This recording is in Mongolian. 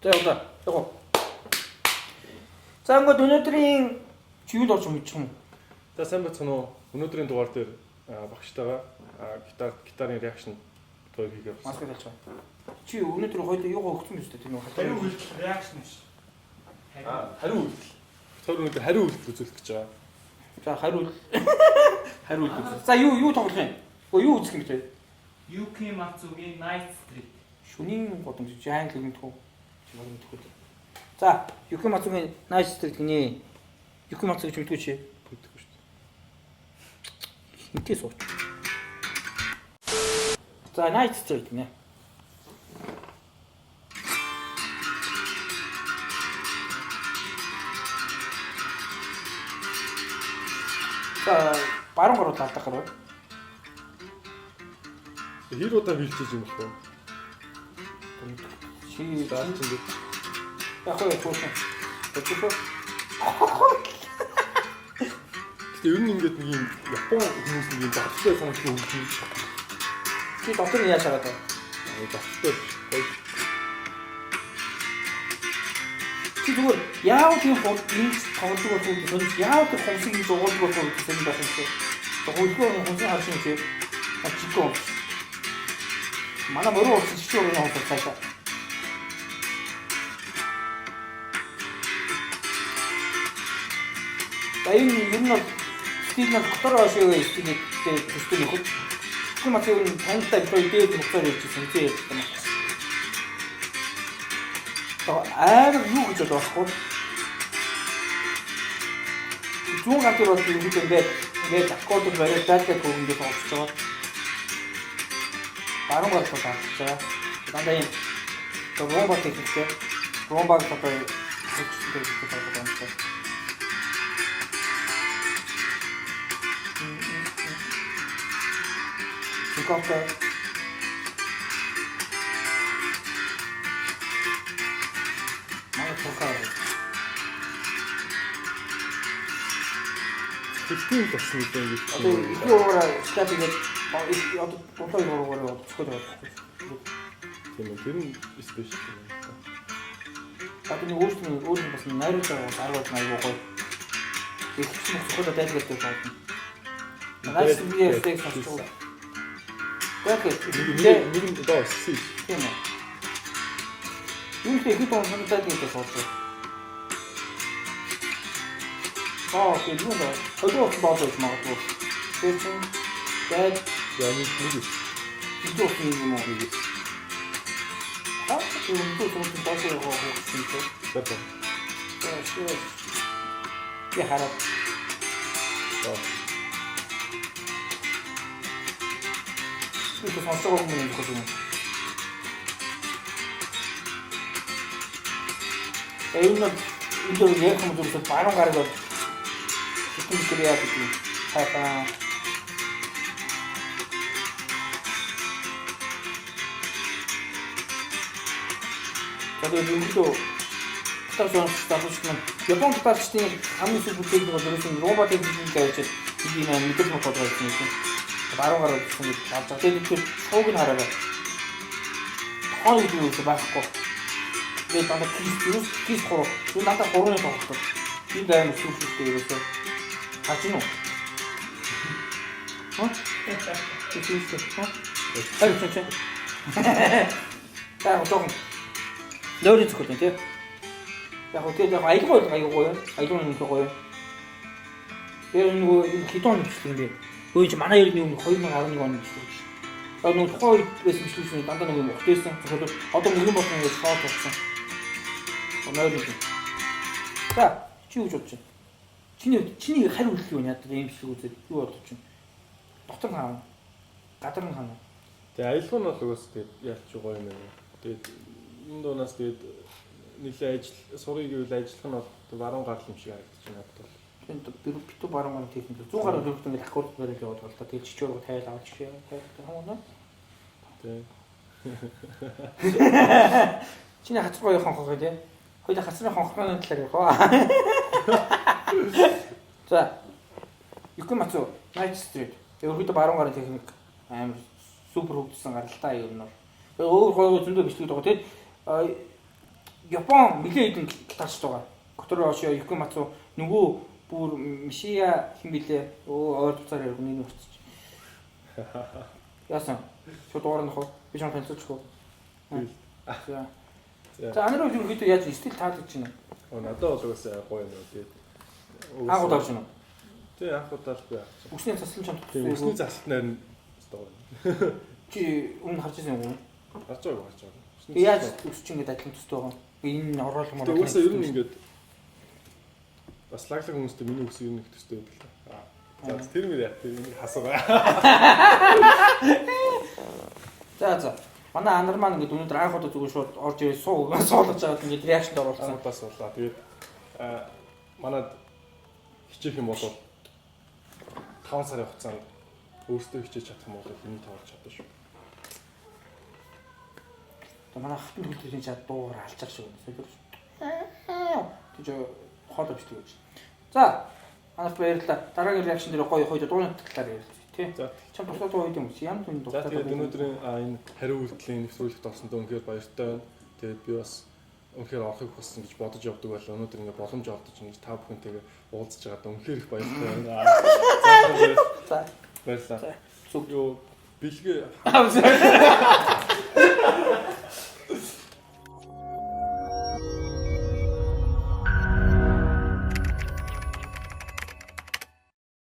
За яваа. Яг. За ингээд өнөөдрийн чи юуд орж мэдчих юм. За сайн бацхан уу. Өнөөдрийн дугаар дээр багштайгаа гитарын реакшн тоо хийгээ болсон. Маск хэлж байгаа. Чи өнөөдөр хоёул юугаа өгсөн юм шүү дээ. Тэр нэг хариу үйлдэл реакшн биш. Хариу үйлдэл. Тэр өнөөдөр хариу үйлдэл үзүүлэх гэж байгаа. За хариу үйлдэл. За юу тоглох юм? Юу үзэх юм бэ? Юки Мацугийн Night Street. Шүнийн годомж англи мэдхүү. За, Юки Мацугийн Night Street гинэ. Юки Мацу гэж мэдгүй чи. Мэдгүй шүү дээ. Хинтээ сууч. За, Night Street гинэ. За, баруун гарууд алдах гарууд. Хэр удаа бэлчээж юм бэ? Чи даалт юм бэ? яг хөө туушаа. Тэтгэв. Гэтэ ер нь ингээд нэг юм Япон хүмүүс нэг юм баттай санагдаж өгсөн. Чи доктор яаж хараад байна? Баттай гоё. Чи зүгээр яав тийм хол энэ тоглож болох юм бэ? Яав тэр хомсыг зугаалж болох юм гэсэн байх юм чи. Хөлгөө хомсыг харж юм чи. Ачико. Манай мөрөө урьд чи өөрөө хомсоо цаашаа. Тайм ер нь стил нь дотор ашиг стилтэй төстэй нөхөд. Тэгм атыг тантай битүү дээд мөхөөр явчихсан тийм юм. Аа юу гэж бодохгүй. Зүүн гартыг бол ингээд аккорд бариад тайлбар хөнгөж тоглож байгаа. Баруун гарт тоглож байгаа. Дандаа юм ромбо техниктэй. Ромбог одоо хүчтэй тоглож байгаа юм. Чикоко. Манай тохоо. Тэгтийн болсон юм байна. Одоо юугаар статигээд одоо тохоо юугаар оцгоод байгаа. Тийм тэр нь спешиал юм. Одоо нэг өөр бас найруулж байгаа 10 аягүй гоё. Их ч мөхөд дайлгаж байгаа. Наас видео стэйк сонсдог. Гэх нэг доо си. Тийм ээ. Юу ч их том санагдаад байгаа сонсдог. Тийм үү. Одоо боодож магадгүй. Тэр чинь яг яг нэг видео юм уу? Тийм үү. Боодож байгаа. бата. Я хараа. 이거 сонсож байгаа юм байна. Энэ яг юм зүйл баруун гараад итгэж креат гэдэг. Хаа. Тэгээд энэ тавчсан Япон гитарчдын хамгийн сүүл бүтээл бол ерөөсөн робот техниктэй ажиллаж ийм мэдээж бодож байсан юм. Баруун гараад гэсэн үг авч байгаа. Тэгээд тэр шууг нь хараад хоо юу гэж байхгүй. Тэгээд дандаа кис хуруу. Юу дандаа хурууны тоглолт. Энэ дайм сүлжтэй ерөөсөө хаж нь уу? Хаа? Тэсээ. Хаа? Хайр. Таа одоо нөрөж өгөх тийм. Яг үгүй аюулгүй юм гоё. Тэр нэг хитон юм бэ. Өөж манай ер нь 2011 онд гэсэн. Одоо нэг тухайн үед байсан шүү дандаа нэг юм ухтээсэн. Одоо нэгэн болсон юм шоот болсон. Оноор юм. За, чи юу бодож байна? Чиний хариу үйлдэл юу яадаг юм шиг үзээд юу бодож байна? Доктор хаана? Гадар нь хаана? Тэгээ аялал нь бол угаас тэгээд яалч гоё юм байна. Тэгээд энэ дуунаас тэгээд нэлээ ажил сурыг гэвэл ажиллах нь бол баруун гарал юм шиг харагдаж байна надад бол. Тэнд битүү баруун гарал техник 100 гаруй хүртэл ингээд аккорд барил яваад бол та тэгээд чичүүр тайл авч хаа. Тэг. Чиний хацруу яхан хоо тий. Хоёул хацрын хонхны талаар яваа. За. Юки Мацу Night Street. Өөрөөр баруун гарал техник амар супер хөгжсөн гаралтай юм нь. Өөр гоё зөндөө бичлэг байгаа тий. Япон нэлээд идэн гитарч байгаа. Которо Ошио Юкимацу нөгөө бүр Мишия хин блэ ойр туцаар яриг нэг өччих. Яасан. Шууд уурах уу? Би ч танилцуулчихгүй. За. За анаруу юу гэдэг яаж стил таалагдж байна. Надад бол угаасаа гоё нөө тэгээд Аагүй дорж байна. тий анх удаалгүй яах чинь. Үсний заслан чамд. Тэгээд өсний засалт найр нь гоё. Чи өмнө харж байсан юм уу? Гарч байгаа. Би яаж үсч ингэж адилхан төстэй байгаа. Энэ оруулах мөн. Тэгээд угаасаа ер нь ингээд бас лаглаг хүмүүстэй миний үс ер нь их төстэй байдаг л. За тэр мөр яа тэр энийг хасгаа. За. Манай анар маань ингээд өнөөдөр анх удаа зүгээр шууд орж ирээ суулгаж байгаа ингээд реакшнд оруулсан. Бас боллаа. Тэгээд манад хичээх юм бол 5 сарын хугацаанд өөртөө хичээж чадах юм бол энийг тоолж чадна шүү. Манай хатан төлөвлөлийн чад дуугаар алчаар шүү. Тэгж хоолой бичдэг гэж. За. Анаас баярлалаа. Дараагийн реакшн дээр гоё дууны талаар ярилцъя тий. За. Чам туслах дуу үед юм чи ямар нэг дуу. За тэгээд өнөөдрийн энэ хариу үйлдэлийн нэвтрүүлэгт орсондоо үнэхээр баяртай байна. Тэгээд би бас үнэхээр орохыг хүссэн гэж бодож явдаг байлаа. Өнөөдөр ингээ боломж олдож ингэж та бүхэнтэйгээ уулзаж байгаад үнэхээр их баяртай байна. За. Баярлалаа. Зүг юу бэлгээ